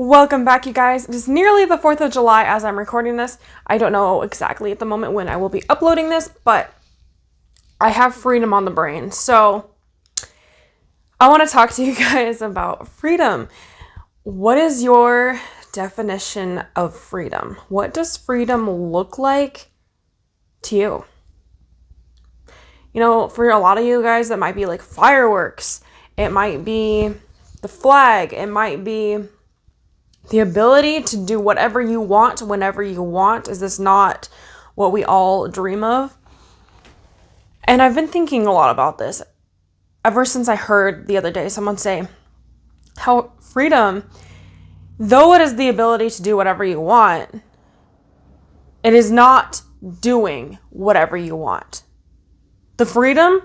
Welcome back, you guys. It is nearly the 4th of July as I'm recording this. I don't know exactly at the moment when I will be uploading this, but I have freedom on the brain. So I want to talk to you guys about freedom. What is your definition of freedom? What does freedom look like to you? You know, for a lot of you guys, that might be like fireworks. It might be the flag. It might be the ability to do whatever you want whenever you want. Is this not what we all dream of? And I've been thinking a lot about this ever since I heard the other day someone say how freedom, though it is the ability to do whatever you want, it is not doing whatever you want. The freedom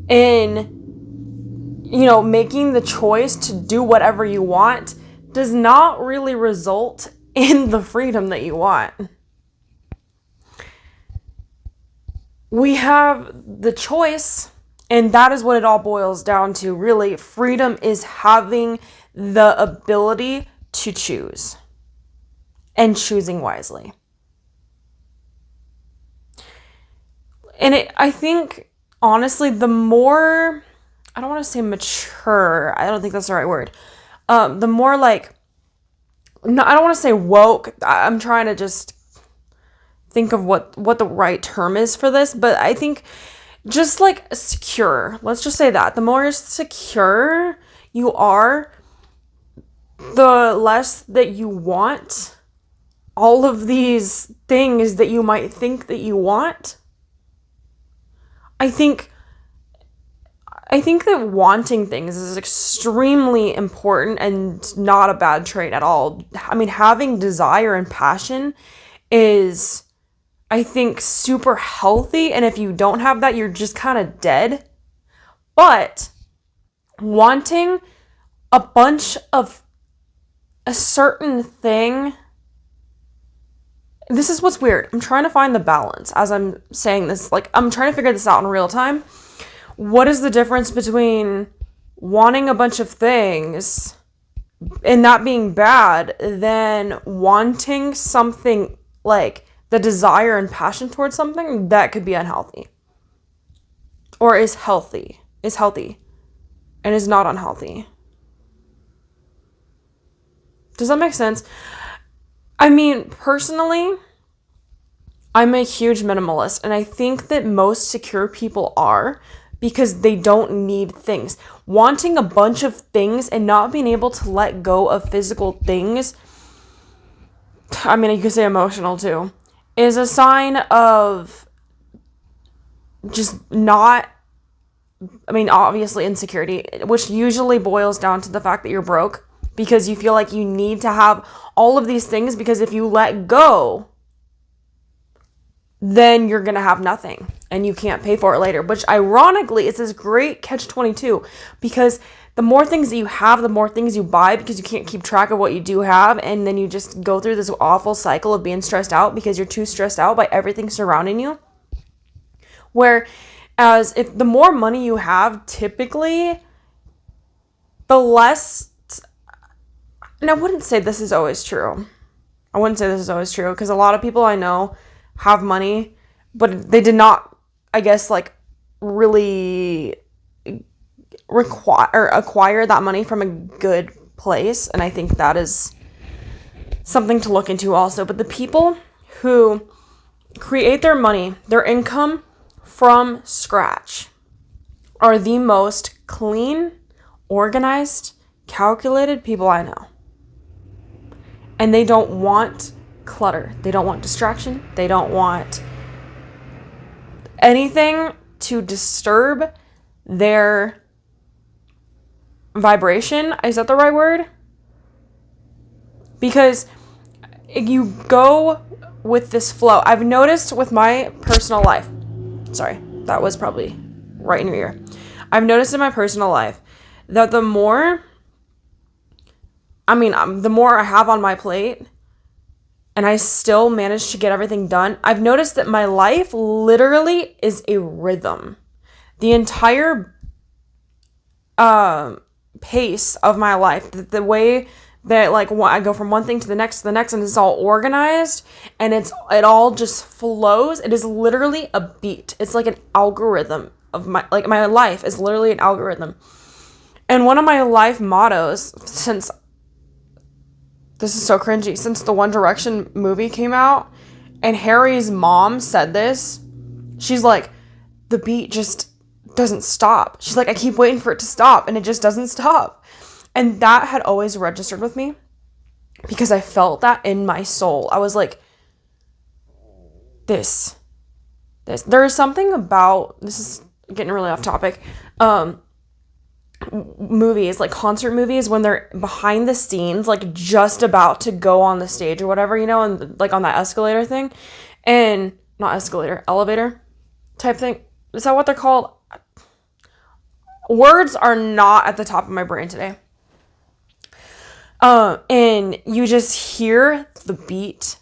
in, making the choice to do whatever you want does not really result in the freedom that you want. We have the choice, and that is what it all boils down to, really. Freedom is having the ability to choose and choosing wisely. And I think, honestly, the more, I don't want to say mature, I don't think that's the right word. The more no, I don't want to say woke. I'm trying to just think of what the right term is for this, but I think just like secure. Let's just say that. The more secure you are, the less that you want all of these things that you might think that you want. I think that wanting things is extremely important and not a bad trait at all. I mean, having desire and passion is, I think, super healthy. And if you don't have that, you're just kind of dead. But wanting a bunch of a certain thing, this is what's weird. I'm trying to find the balance as I'm saying this. Like, I'm trying to figure this out in real time. What is the difference between wanting a bunch of things and that being bad than wanting something, like the desire and passion towards something that could be unhealthy or is healthy and is not unhealthy? Does that make sense? I mean, personally, I'm a huge minimalist, and I think that most secure people are, because they don't need things. Wanting a bunch of things and not being able to let go of physical things, I mean, you could say emotional too, is a sign of just not, I mean, obviously insecurity, which usually boils down to the fact that you're broke because you feel like you need to have all of these things, because if you let go, then you're going to have nothing and you can't pay for it later. Which, ironically, it's this great catch-22, because the more things that you have, the more things you buy, because you can't keep track of what you do have, and then you just go through this awful cycle of being stressed out because you're too stressed out by everything surrounding you. Whereas if the more money you have, typically, the less, and I wouldn't say this is always true. Because a lot of people I know have money, but they did not, I guess, like, really acquire that money from a good place. And I think that is something to look into also. But the people who create their money, their income from scratch, are the most clean, organized, calculated people I know. And they don't want clutter. They don't want distraction. They don't want anything to disturb their vibration. Is that the right word? Because you go with this flow. I've noticed with my personal life. Sorry, that was probably right in your ear. I've noticed in my personal life that the more I have on my plate, and I still manage to get everything done, I've noticed that my life literally is a rhythm. The entire pace of my life, the way that like I go from one thing to the next, and it's all organized, and it all just flows. It is literally a beat. It's like an algorithm of my life is literally an algorithm. And one of my life mottos, since this is so cringy, since the One Direction movie came out and Harry's mom said this, she's like, the beat just doesn't stop. She's like, I keep waiting for it to stop and it just doesn't stop. And that had always registered with me because I felt that in my soul. I was like, this. There is something about, this is getting really off topic, movies, like concert movies, when they're behind the scenes, like just about to go on the stage or whatever, you know, and like on that escalator thing, and not escalator, elevator type thing. Is that what they're called? Words are not at the top of my brain today. And you just hear the beat,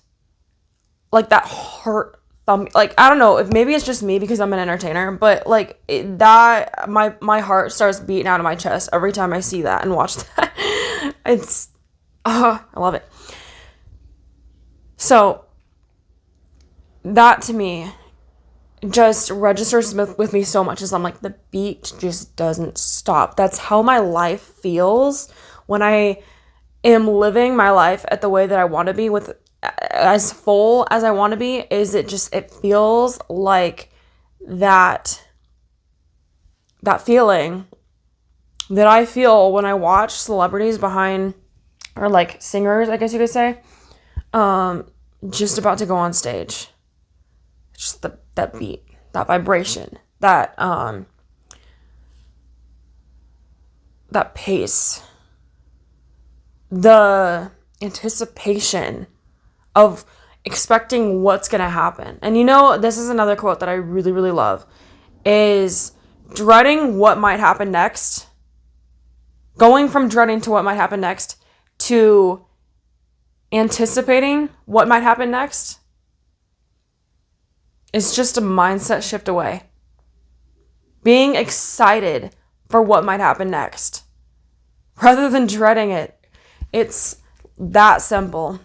like that heart thump. Like, I don't know if maybe it's just me because I'm an entertainer, but like my heart starts beating out of my chest every time I see that and watch that. I love it. So that to me just registers with me so much, as I'm like, the beat just doesn't stop. That's how my life feels when I am living my life at the way that I want to be, with as full as I want to be. It feels like that feeling that I feel when I watch celebrities behind, or like singers, I guess you could say, just about to go on stage. Just that beat, that vibration, that pace, the anticipation of expecting what's going to happen. And you know, this is another quote that I really, really love, is dreading what might happen next, going from dreading to what might happen next to anticipating what might happen next is just a mindset shift away. Being excited for what might happen next rather than dreading it. It's that simple.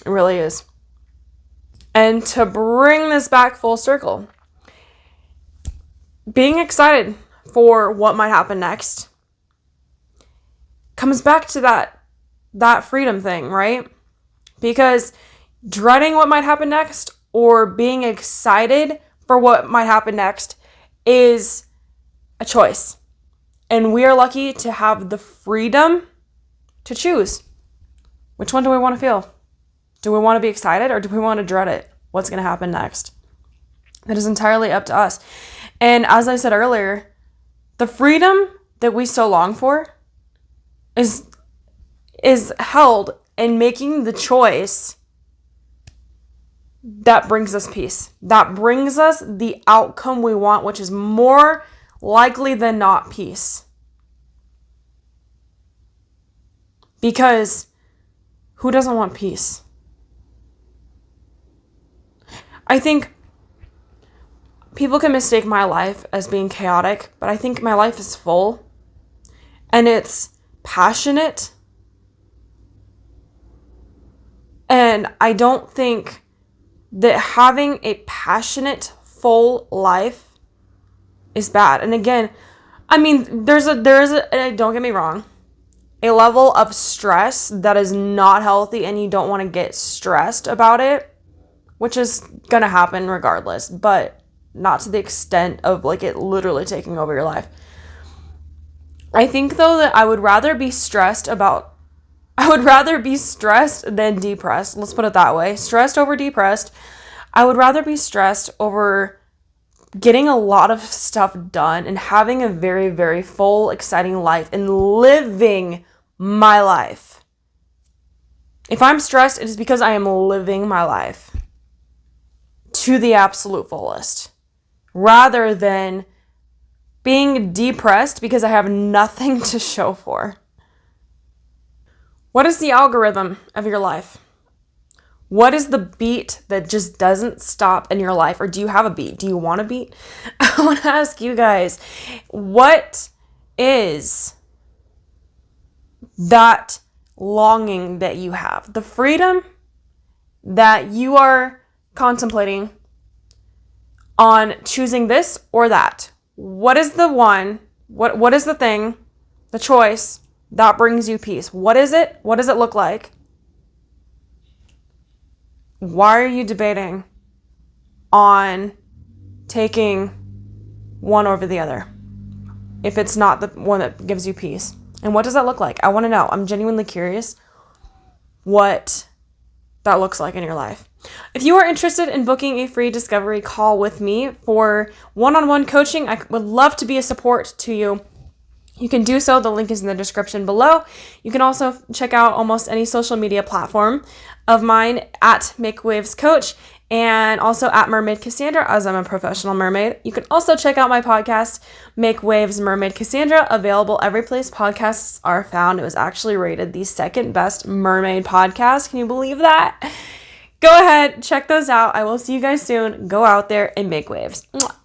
It really is. And to bring this back full circle, being excited for what might happen next comes back to that freedom thing, right? Because dreading what might happen next or being excited for what might happen next is a choice. And we are lucky to have the freedom to choose. Which one do we want to feel? Do we want to be excited, or do we want to dread it? What's going to happen next? That is entirely up to us. And as I said earlier, the freedom that we so long for is held in making the choice that brings us peace. That brings us the outcome we want, which is more likely than not peace. Because who doesn't want peace? I think people can mistake my life as being chaotic, but I think my life is full and it's passionate. And I don't think that having a passionate, full life is bad. And again, I mean, there is a, don't get me wrong, a level of stress that is not healthy, and you don't want to get stressed about it, which is going to happen regardless, but not to the extent of like it literally taking over your life. I think though that I would rather be stressed than depressed. Let's put it that way. Stressed over depressed. I would rather be stressed over getting a lot of stuff done and having a very, very full, exciting life and living my life. If I'm stressed, it is because I am living my life to the absolute fullest, rather than being depressed because I have nothing to show for. What is the algorithm of your life? What is the beat that just doesn't stop in your life? Or do you have a beat? Do you want a beat? I want to ask you guys, what is that longing that you have, the freedom that you are contemplating on choosing this or that. What is the one, what is the thing, the choice that brings you peace? What is it? What does it look like? Why are you debating on taking one over the other if it's not the one that gives you peace? And what does that look like? I want to know. I'm genuinely curious what that looks like in your life. If you are interested in booking a free discovery call with me for one-on-one coaching, I would love to be a support to you. You can do so. The link is in the description below. You can also check out almost any social media platform of mine at Make Waves Coach and also at Mermaid Kassandra, as I'm a professional mermaid. You can also check out my podcast, Make Waves Mermaid Kassandra, available every place podcasts are found. It was actually rated the second best mermaid podcast. Can you believe that? Go ahead, check those out. I will see you guys soon. Go out there and make waves. Mwah.